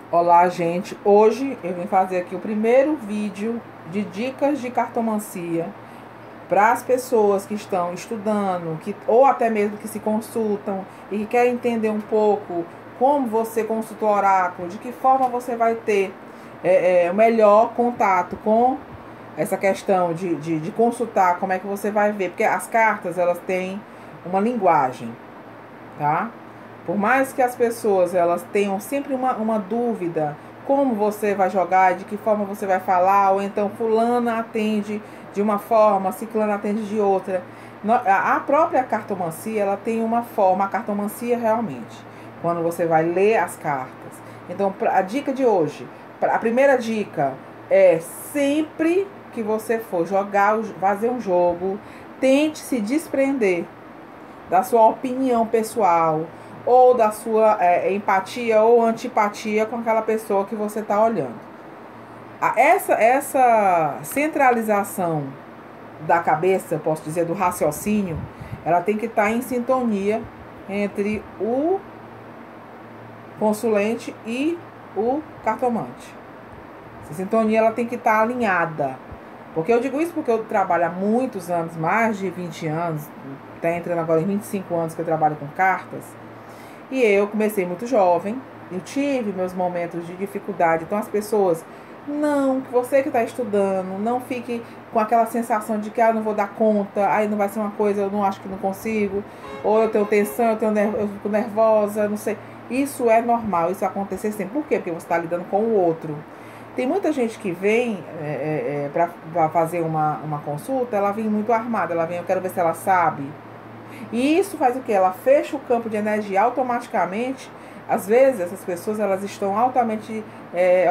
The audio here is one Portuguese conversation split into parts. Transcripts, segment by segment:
Olá, gente. Hoje eu vim fazer aqui o primeiro vídeo de dicas de cartomancia para as pessoas que estão estudando, ou até mesmo que se consultam e que querem entender um pouco como você consulta o oráculo, de que forma você vai ter o melhor contato com essa questão de consultar, como é que você vai ver, porque as cartas elas têm uma linguagem, tá? Por mais que as pessoas elas tenham sempre uma dúvida, como você vai jogar, de que forma você vai falar, ou então fulana atende de uma forma, ciclana atende de outra. A própria cartomancia, ela tem uma forma, a cartomancia realmente, quando você vai ler as cartas. Então, a dica de hoje, a primeira dica é sempre que você for jogar, fazer um jogo, tente se desprender da sua opinião pessoal ou da sua empatia ou antipatia com aquela pessoa que você está olhando. Essa centralização da cabeça, posso dizer, do raciocínio, ela tem que estar em sintonia entre o consulente e o cartomante. Essa sintonia ela tem que estar alinhada. Porque eu digo isso porque eu trabalho há muitos anos, mais de 20 anos, está entrando agora em 25 anos que eu trabalho com cartas. E eu comecei muito jovem, eu tive meus momentos de dificuldade. Então as pessoas, não, você que está estudando, não fique com aquela sensação de que eu não vou dar conta, aí não vai ser uma coisa, eu não acho que não consigo, ou eu tenho tensão, eu fico nervosa, não sei. Isso é normal, isso acontecer sempre. Por quê? Porque você está lidando com o outro. Tem muita gente que vem para fazer uma consulta, ela vem muito armada, ela vem, eu quero ver se ela sabe. E isso faz o que? Ela fecha o campo de energia automaticamente. Às vezes, essas pessoas elas estão altamente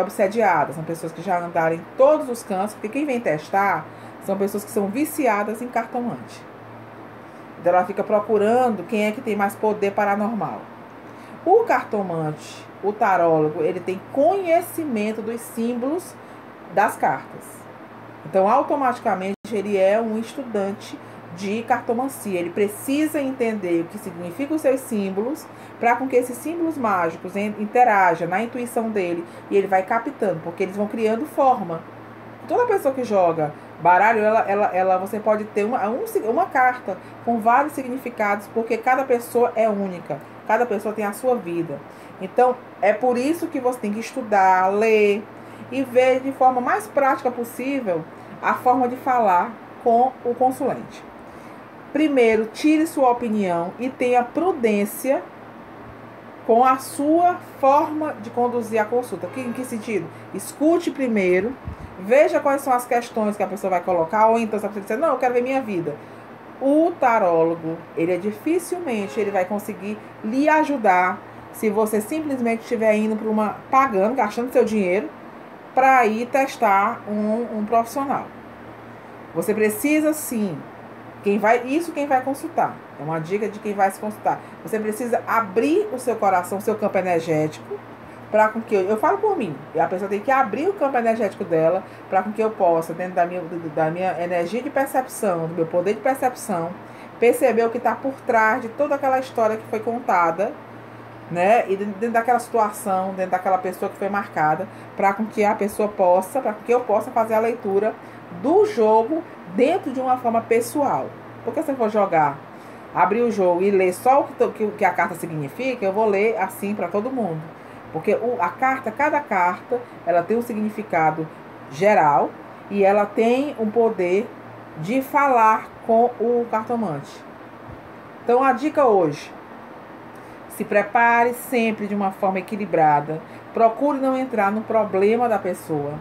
obsediadas. São pessoas que já andaram em todos os cantos, porque quem vem testar são pessoas que são viciadas em cartomante. Então, ela fica procurando quem é que tem mais poder paranormal. O cartomante, o tarólogo, ele tem conhecimento dos símbolos das cartas. Então, automaticamente, ele é um estudante de cartomancia. Ele precisa entender o que significam os seus símbolos para com que esses símbolos mágicos interajam na intuição dele e ele vai captando, porque eles vão criando forma. Toda pessoa que joga baralho, você pode ter uma carta com vários significados, porque cada pessoa é única, cada pessoa tem a sua vida. Então, é por isso que você tem que estudar, ler e ver de forma mais prática possível a forma de falar com o consulente. Primeiro, tire sua opinião e tenha prudência com a sua forma de conduzir a consulta. Em que sentido? Escute primeiro, veja quais são as questões que a pessoa vai colocar, ou então se a pessoa disser, não, eu quero ver minha vida. O tarólogo, dificilmente ele vai conseguir lhe ajudar se você simplesmente estiver indo para pagando, gastando seu dinheiro para ir testar um profissional. Você precisa sim, quem vai consultar. É uma dica de quem vai se consultar. Você precisa abrir o seu coração, o seu campo energético, para com que eu falo por mim. A pessoa tem que abrir o campo energético dela para com que eu possa, dentro da minha energia de percepção, do meu poder de percepção, perceber o que está por trás de toda aquela história que foi contada, né? E dentro daquela situação, dentro daquela pessoa que foi marcada, para com que a pessoa possa, para que eu possa fazer a leitura do jogo dentro de uma forma pessoal. Porque se eu for jogar, abrir o jogo e ler só o que a carta significa, eu vou ler assim para todo mundo. Porque cada carta, ela tem um significado geral e ela tem um poder de falar com o cartomante. Então a dica hoje: se prepare sempre de uma forma equilibrada. Procure não entrar no problema da pessoa.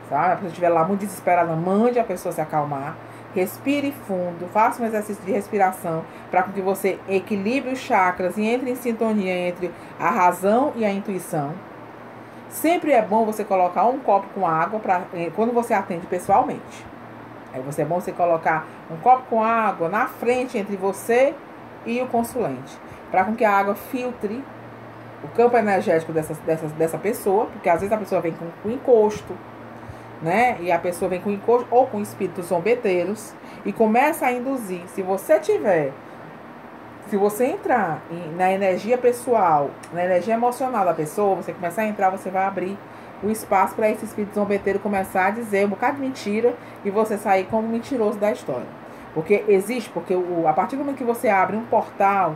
Sabe? Se a pessoa estiver lá muito desesperada, mande a pessoa se acalmar. Respire fundo, faça um exercício de respiração para que você equilibre os chakras e entre em sintonia entre a razão e a intuição. Sempre é bom você colocar um copo com água quando você atende pessoalmente. É bom você colocar um copo com água na frente entre você e o consulente, para com que a água filtre o campo energético dessa pessoa, porque às vezes a pessoa vem com encosto, né? E a pessoa vem com encosto ou com espíritos zombeteiros e começa a induzir. Se você tiver Se você entrar na energia pessoal, na energia emocional da pessoa, você começar a entrar, você vai abrir o espaço para esse espírito zombeteiro começar a dizer um bocado de mentira e você sair como mentiroso da história. Porque existe, porque a partir do momento que você abre um portal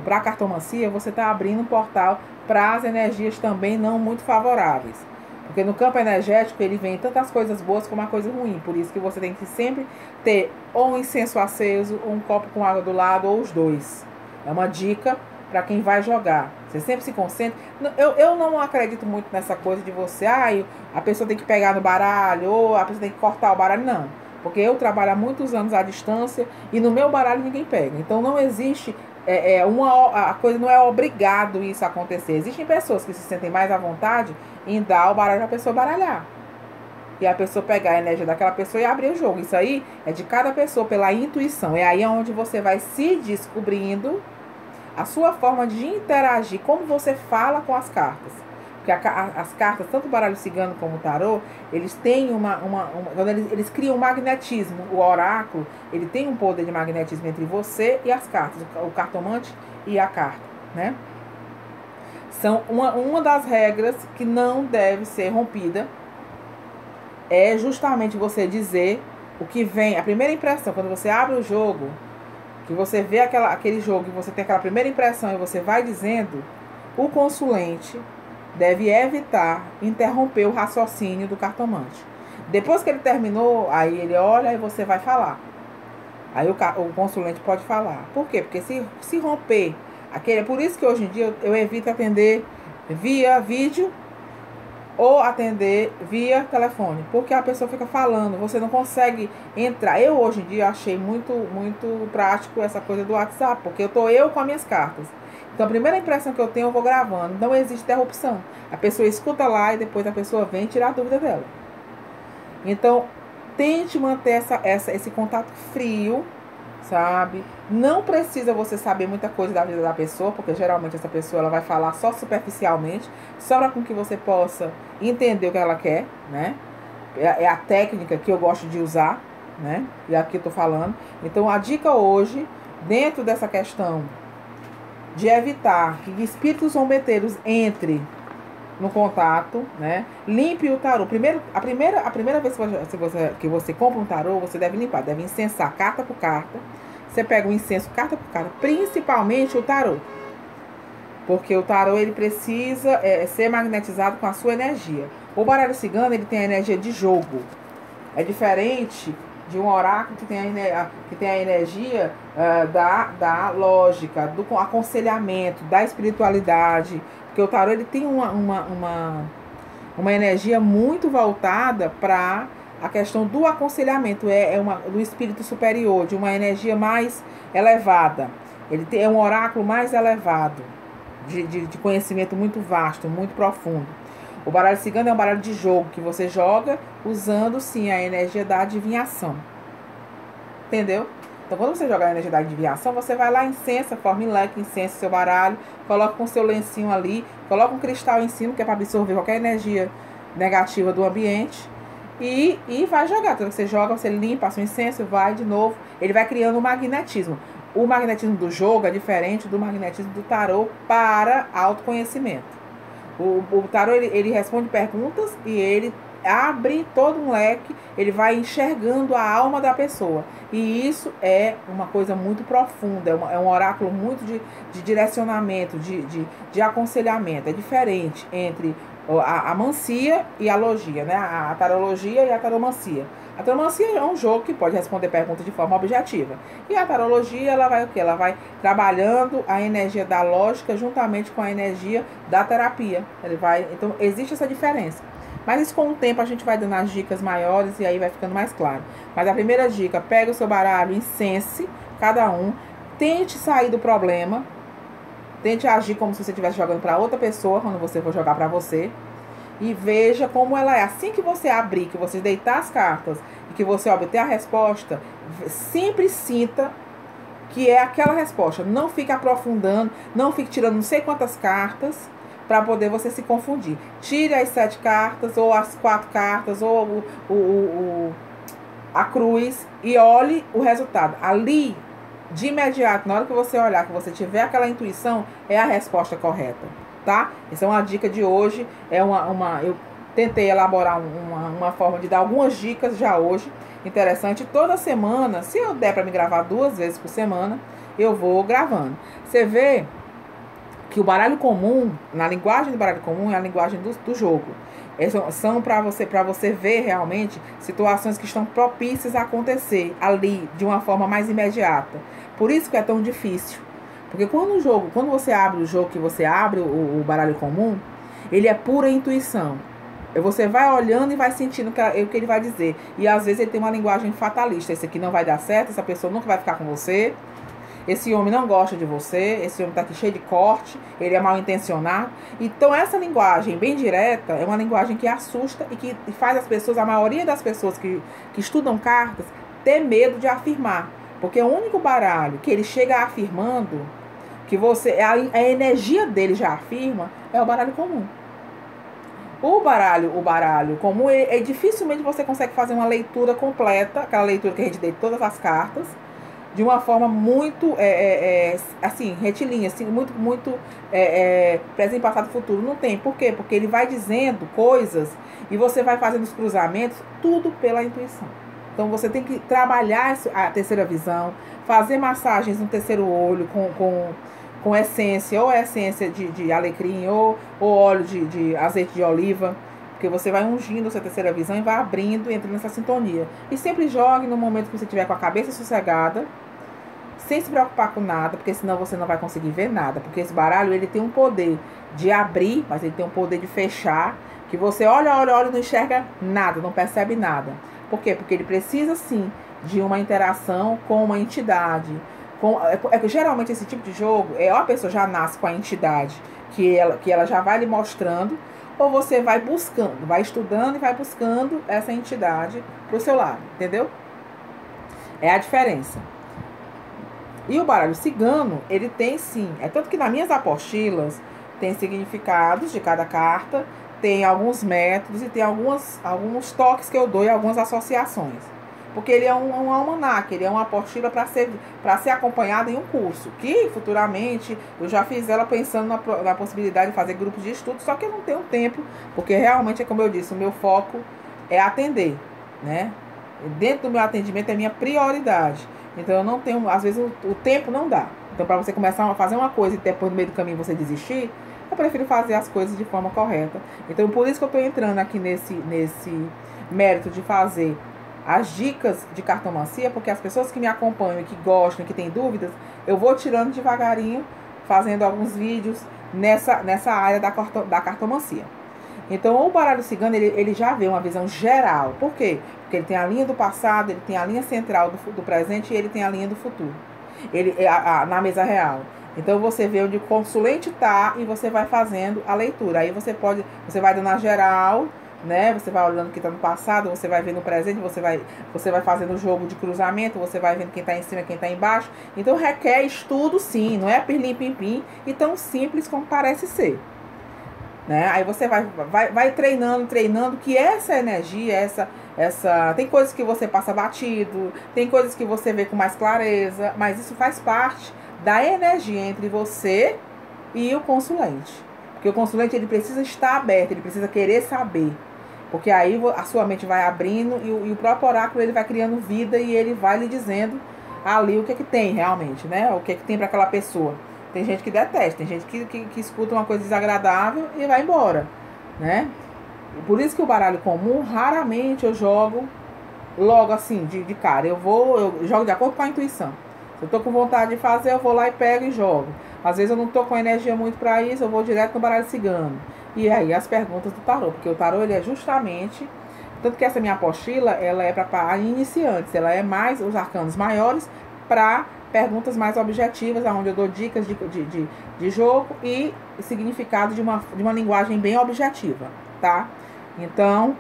para a cartomancia, você está abrindo um portal para as energias também não muito favoráveis. Porque no campo energético ele vem tantas coisas boas como uma coisa ruim. Por isso que você tem que sempre ter ou um incenso aceso, ou um copo com água do lado, ou os dois. É uma dica para quem vai jogar. Você sempre se concentra. Eu não acredito muito nessa coisa de você, a pessoa tem que pegar no baralho, ou a pessoa tem que cortar o baralho. Não. Porque eu trabalho há muitos anos à distância e no meu baralho ninguém pega. Então não existe. A coisa não é obrigado isso a acontecer. Existem pessoas que se sentem mais à vontade em dar o baralho para a pessoa baralhar. E a pessoa pegar a energia daquela pessoa e abrir o jogo. Isso aí é de cada pessoa, pela intuição. É aí onde você vai se descobrindo a sua forma de interagir, como você fala com as cartas. Porque as cartas, tanto o baralho cigano como o tarô, eles têm quando eles criam um magnetismo. O oráculo, ele tem um poder de magnetismo entre você e as cartas, o cartomante e a carta, né? São uma das regras que não deve ser rompida, é justamente você dizer o que vem, a primeira impressão, quando você abre o jogo, que você vê aquele jogo e você tem aquela primeira impressão e você vai dizendo, o consulente deve evitar interromper o raciocínio do cartomante. Depois que ele terminou, aí ele olha e você vai falar. Aí o consulente pode falar. Por quê? Porque se romper é por isso que hoje em dia eu evito atender via vídeo ou atender via telefone, porque a pessoa fica falando, você não consegue entrar. Eu hoje em dia achei muito prático essa coisa do WhatsApp, porque eu com as minhas cartas. Então a primeira impressão que eu tenho eu vou gravando, não existe interrupção. A pessoa escuta lá e depois a pessoa vem tirar a dúvida dela. Então tente manter esse contato frio, sabe? Não precisa você saber muita coisa da vida da pessoa, porque geralmente essa pessoa ela vai falar só superficialmente, só para com que você possa entender o que ela quer, né? É a técnica que eu gosto de usar, né? E aqui eu tô falando. Então a dica hoje, dentro dessa questão de evitar que espíritos zombeteiros entrem no contato, né? Limpe o tarô. A primeira vez que você compra um tarô, você deve limpar, deve incensar carta por carta. Você pega o incenso carta por carta, principalmente o tarô. Porque o tarô ele precisa ser magnetizado com a sua energia. O baralho cigano ele tem a energia de jogo. É diferente de um oráculo que tem a energia da lógica, do aconselhamento, da espiritualidade. Porque o tarô ele tem uma energia muito voltada para a questão do aconselhamento, do espírito superior, de uma energia mais elevada. É um oráculo mais elevado, de conhecimento muito vasto, muito profundo. O baralho cigano é um baralho de jogo, que você joga usando, sim, a energia da adivinhação. Entendeu? Então, quando você joga a energia da adivinhação, você vai lá, incensa, forma em leque, incensa seu baralho, coloca com seu lencinho ali, coloca um cristal em cima, que é para absorver qualquer energia negativa do ambiente, e vai jogar. Então, você joga, você limpa, passa o incenso, vai de novo, ele vai criando um magnetismo. O magnetismo do jogo é diferente do magnetismo do tarô para autoconhecimento. O tarô, ele responde perguntas e ele abre todo um leque, ele vai enxergando a alma da pessoa. E isso é uma coisa muito profunda, é um oráculo muito de direcionamento, de aconselhamento. É diferente entre a mancia e a logia, né? A tarologia e a taromancia. A taromancia é um jogo que pode responder perguntas de forma objetiva. E a tarologia, ela vai o quê? Ela vai trabalhando a energia da lógica juntamente com a energia da terapia. Então, existe essa diferença. Mas isso com o tempo a gente vai dando as dicas maiores e aí vai ficando mais claro. Mas a primeira dica, pega o seu baralho, incense cada um, tente sair do problema, tente agir como se você estivesse jogando para outra pessoa quando você for jogar para você. E veja como ela é. Assim que você abrir, que você deitar as cartas e que você obter a resposta, sempre sinta que é aquela resposta. Não fique aprofundando, não fique tirando não sei quantas cartas para poder você se confundir. Tire as 7 cartas, ou as 4 cartas, ou a cruz, e olhe o resultado. Ali, de imediato, na hora que você olhar, que você tiver aquela intuição, é a resposta correta, tá? Essa é uma dica de hoje, eu tentei elaborar uma forma de dar algumas dicas já hoje, interessante. Toda semana, se eu der para me gravar 2 vezes por semana, eu vou gravando. Você vê que o baralho comum, na linguagem do baralho comum, é a linguagem do jogo. São para você ver realmente situações que estão propícias a acontecer ali, de uma forma mais imediata. Por isso que é tão difícil. Porque quando você abre o jogo, que você abre o baralho comum, ele é pura intuição. Você vai olhando e vai sentindo o que ele vai dizer. E às vezes ele tem uma linguagem fatalista. Esse aqui não vai dar certo, essa pessoa nunca vai ficar com você. Esse homem não gosta de você, esse homem tá aqui cheio de corte, ele é mal intencionado. Então essa linguagem bem direta é uma linguagem que assusta e que faz as pessoas, a maioria das pessoas que estudam cartas, ter medo de afirmar. Porque o único baralho que ele chega afirmando, que a energia dele já afirma, é o baralho comum. O baralho comum, dificilmente você consegue fazer uma leitura completa, aquela leitura que a gente dê de todas as cartas, de uma forma muito, assim, retilínea, assim, muito presente, passado e futuro. Não tem. Por quê? Porque ele vai dizendo coisas e você vai fazendo os cruzamentos, tudo pela intuição. Então, você tem que trabalhar a terceira visão, fazer massagens no terceiro olho com essência, ou essência de alecrim, ou óleo de azeite de oliva, porque você vai ungindo a sua terceira visão e vai abrindo, entrando nessa sintonia. E sempre jogue no momento que você estiver com a cabeça sossegada, sem se preocupar com nada, porque senão você não vai conseguir ver nada. Porque esse baralho, ele tem um poder de abrir, mas ele tem um poder de fechar, que você olha e não enxerga nada, não percebe nada. Por quê? Porque ele precisa, sim, de uma interação com uma entidade. Geralmente esse tipo de jogo, a pessoa já nasce com a entidade, que ela já vai lhe mostrando, ou você vai buscando, vai estudando e vai buscando essa entidade pro seu lado, entendeu? É a diferença. E o baralho cigano, ele tem sim, tanto que nas minhas apostilas tem significados de cada carta, tem alguns métodos e tem alguns toques que eu dou e algumas associações. Porque ele é um almanaque, ele é uma apostila para ser acompanhada em um curso. Que futuramente eu já fiz ela pensando na possibilidade de fazer grupos de estudo, só que eu não tenho tempo, porque realmente, como eu disse, o meu foco é atender, né? Dentro do meu atendimento é minha prioridade. Então eu não tenho, às vezes o tempo não dá. Então para você começar a fazer uma coisa e depois no meio do caminho você desistir, eu prefiro fazer as coisas de forma correta. Então por isso que eu estou entrando aqui nesse mérito de fazer as dicas de cartomancia, porque as pessoas que me acompanham e que gostam, que têm dúvidas, eu vou tirando devagarinho, fazendo alguns vídeos nessa área da cartomancia. Então, o baralho cigano, ele já vê uma visão geral. Por quê? Porque ele tem a linha do passado, ele tem a linha central do presente e ele tem a linha do futuro. Na mesa real. Então, você vê onde o consulente está e você vai fazendo a leitura. Aí você vai dando a geral, né? Você vai olhando o que está no passado, você vai vendo o presente, você vai fazendo o jogo de cruzamento, você vai vendo quem está em cima e quem está embaixo. Então, requer estudo, sim. Não é pirlim-pim-pim e tão simples como parece ser. Né? Aí você vai treinando, que essa energia, tem coisas que você passa batido, tem coisas que você vê com mais clareza, mas isso faz parte da energia entre você e o consulente. Porque o consulente, ele precisa estar aberto, ele precisa querer saber. Porque aí a sua mente vai abrindo e o próprio oráculo, ele vai criando vida e ele vai lhe dizendo ali o que é que tem realmente, né? O que é que tem para aquela pessoa. Tem gente que detesta, tem gente que escuta uma coisa desagradável e vai embora, né? Por isso que o baralho comum, raramente eu jogo logo assim, de cara. Eu jogo de acordo com a intuição. Se eu tô com vontade de fazer, eu vou lá e pego e jogo. Às vezes eu não tô com energia muito para isso, eu vou direto no baralho cigano. E aí as perguntas do tarô, porque o tarô, ele é justamente... Tanto que essa minha apostila, ela é para iniciantes, ela é mais os arcanos maiores para perguntas mais objetivas, onde eu dou dicas de jogo e significado de uma linguagem bem objetiva, tá? Então,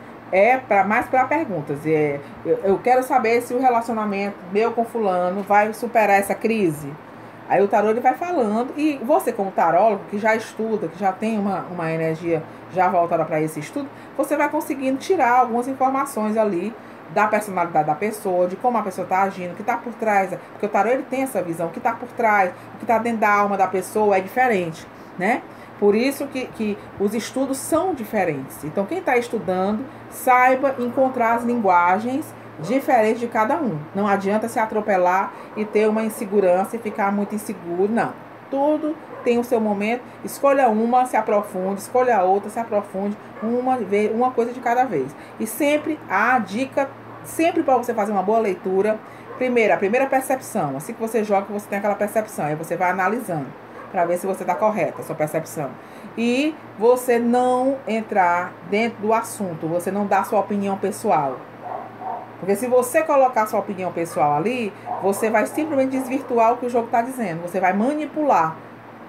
mais para perguntas. Eu quero saber se o relacionamento meu com fulano vai superar essa crise. Aí o tarô, ele vai falando, e você como tarólogo, que já estuda, que já tem uma energia já voltada para esse estudo, você vai conseguindo tirar algumas informações ali da personalidade da pessoa, de como a pessoa está agindo, o que está por trás, porque o tarô ele tem essa visão, o que está por trás, o que está dentro da alma da pessoa é diferente, né? Por isso que os estudos são diferentes. Então, quem está estudando, saiba encontrar as linguagens diferentes de cada um. Não adianta se atropelar e ter uma insegurança e ficar muito inseguro, não. Tudo tem o seu momento. Escolha uma, se aprofunde. Escolha a outra, se aprofunde. Uma coisa de cada vez. E sempre a dica, sempre para você fazer uma boa leitura. Primeiro, a primeira percepção. Assim que você joga, você tem aquela percepção. Aí você vai analisando para ver se você está correta, a sua percepção. E você não entrar dentro do assunto. Você não dá sua opinião pessoal. Porque se você colocar sua opinião pessoal ali, você vai simplesmente desvirtuar o que o jogo está dizendo. Você vai manipular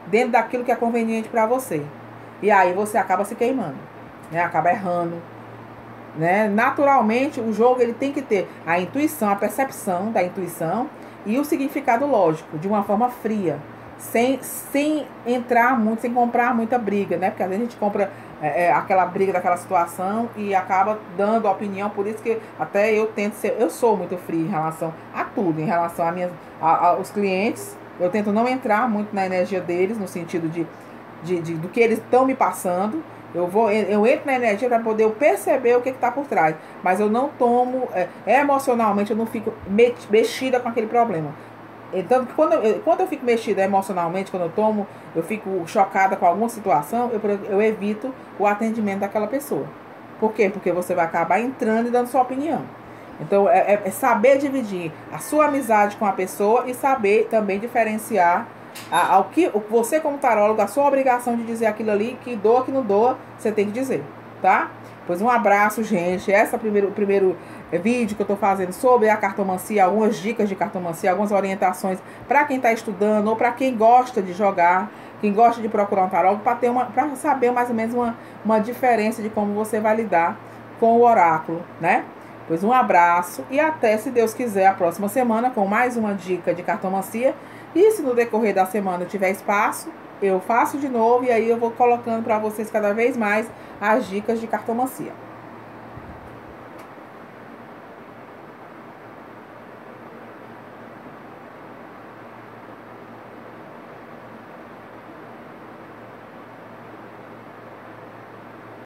dentro daquilo que é conveniente para você. E aí você acaba se queimando, né? Acaba errando, né? Naturalmente, o jogo ele tem que ter a intuição, a percepção da intuição e o significado lógico, de uma forma fria. Sem entrar muito, sem comprar muita briga, né? Porque às vezes a gente compra aquela briga daquela situação e acaba dando opinião. Por isso que até eu tento ser, eu sou muito fria em relação a tudo, em relação aos clientes. Eu tento não entrar muito na energia deles, no sentido do que eles estão me passando. Eu entro na energia para poder perceber o que está por trás. Mas eu não tomo, emocionalmente, eu não fico mexida com aquele problema. Então, quando eu fico mexida emocionalmente, quando eu fico chocada com alguma situação, eu evito o atendimento daquela pessoa. Por quê? Porque você vai acabar entrando e dando sua opinião. Então, é saber dividir a sua amizade com a pessoa e saber também diferenciar você, como tarólogo, a sua obrigação de dizer aquilo ali, que doa, que não doa, você tem que dizer, tá? Pois um abraço, gente. Esse é o primeiro vídeo que eu tô fazendo sobre a cartomancia, algumas dicas de cartomancia, algumas orientações para quem está estudando ou para quem gosta de jogar, quem gosta de procurar um tarólogo, para saber mais ou menos uma diferença de como você vai lidar com o oráculo, né? Pois um abraço e até, se Deus quiser, a próxima semana com mais uma dica de cartomancia. E se no decorrer da semana eu tiver espaço, eu faço de novo e aí eu vou colocando para vocês cada vez mais as dicas de cartomancia.